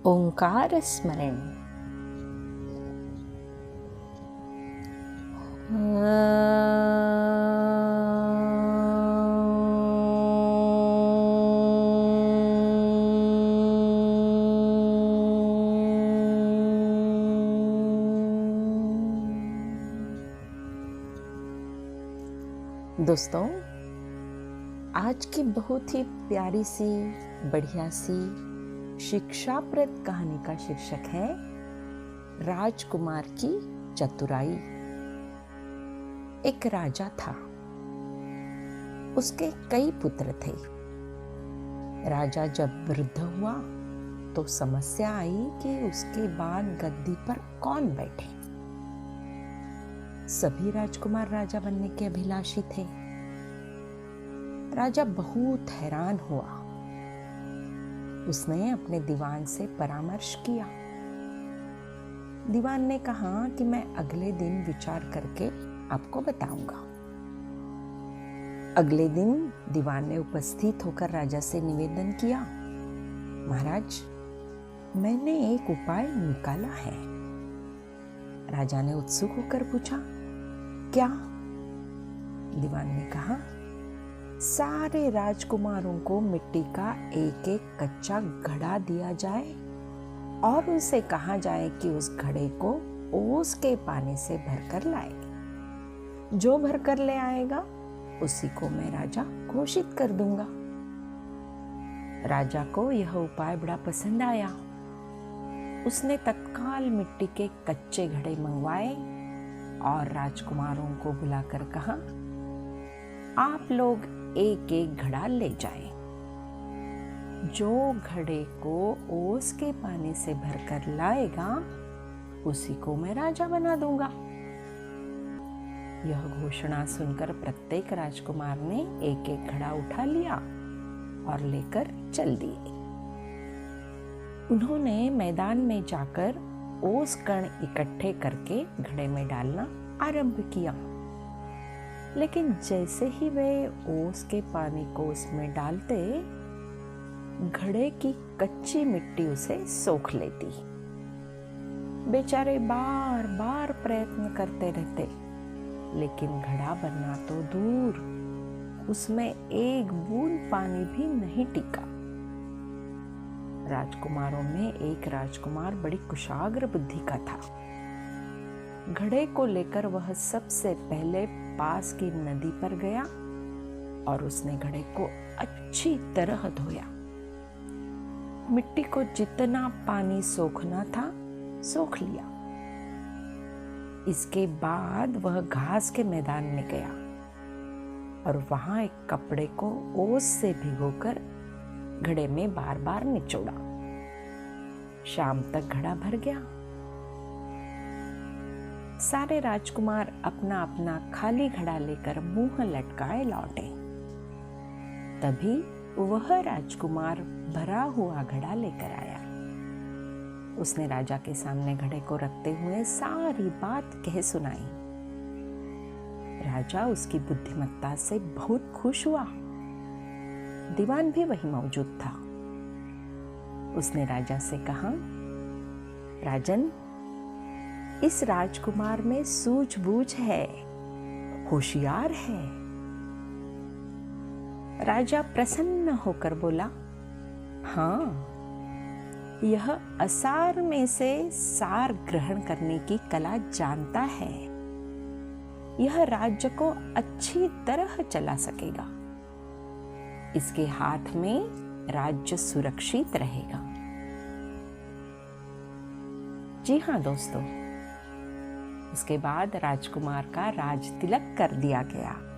ओंकार स्मरण। दोस्तों, आज की बहुत ही प्यारी सी बढ़िया सी शिक्षाप्रद कहानी का शीर्षक है राजकुमार की चतुराई। एक राजा था, उसके कई पुत्र थे। राजा जब वृद्ध हुआ तो समस्या आई कि उसके बाद गद्दी पर कौन बैठे। सभी राजकुमार राजा बनने के अभिलाषी थे। राजा बहुत हैरान हुआ। उसने अपने दीवान से परामर्श किया। दीवान ने कहा कि मैं अगले दिन विचार करके आपको बताऊंगा। अगले दिन दीवान ने उपस्थित होकर राजा से निवेदन किया, महाराज, मैंने एक उपाय निकाला है। राजा ने उत्सुक होकर पूछा, क्या? दीवान ने कहा, सारे राजकुमारों को मिट्टी का एक एक कच्चा घड़ा दिया जाए और उनसे कहा जाए कि उस घड़े को ओस के पानी से भरकर लाए। जो भरकर ले आएगा उसी को मैं राजा घोषित कर दूंगा। राजा को यह उपाय बड़ा पसंद आया। उसने तत्काल मिट्टी के कच्चे घड़े मंगवाए और राजकुमारों को बुलाकर कहा, आप लोग एक एक घड़ा ले जाएं। जो घड़े को ओस के पानी से भरकर लाएगा उसी को मैं राजा बना दूंगा। यह घोषणा सुनकर प्रत्येक राजकुमार ने एक एक घड़ा उठा लिया और लेकर चल दिए। उन्होंने मैदान में जाकर ओस कण इकट्ठे करके घड़े में डालना आरंभ किया। लेकिन जैसे ही वे ओस के पानी को उसमें डालते, घड़े की कच्ची मिट्टी उसे सोख लेती। बेचारे बार बार प्रयत्न करते रहते, लेकिन घड़ा बनना तो दूर, उसमें एक बूंद पानी भी नहीं टिका। राजकुमारों में एक राजकुमार बड़ी कुशाग्र बुद्धि का था। घड़े को लेकर वह सबसे पहले पास की नदी पर गया और उसने घड़े को अच्छी तरह धोया। मिट्टी को जितना पानी सोखना था सोख लिया। इसके बाद वह घास के मैदान में गया और वहां एक कपड़े को ओस से भिगोकर घड़े में बार बार निचोड़ा। शाम तक घड़ा भर गया। सारे राजकुमार अपना अपना खाली घड़ा लेकर मुंह लटकाए लौटे। तभी वह राजकुमार भरा हुआ घड़ा लेकर आया। उसने राजा के सामने घड़े को रखते हुए सारी बात कह सुनाई। राजा उसकी बुद्धिमत्ता से बहुत खुश हुआ। दीवान भी वहीं मौजूद था। उसने राजा से कहा, राजन, इस राजकुमार में सूझबूझ है, होशियार है। राजा प्रसन्न होकर बोला, हाँ, यह असार में से सार ग्रहण करने की कला जानता है। यह राज्य को अच्छी तरह चला सकेगा। इसके हाथ में राज्य सुरक्षित रहेगा। जी हाँ दोस्तों, उसके बाद राजकुमार का राज तिलक कर दिया गया।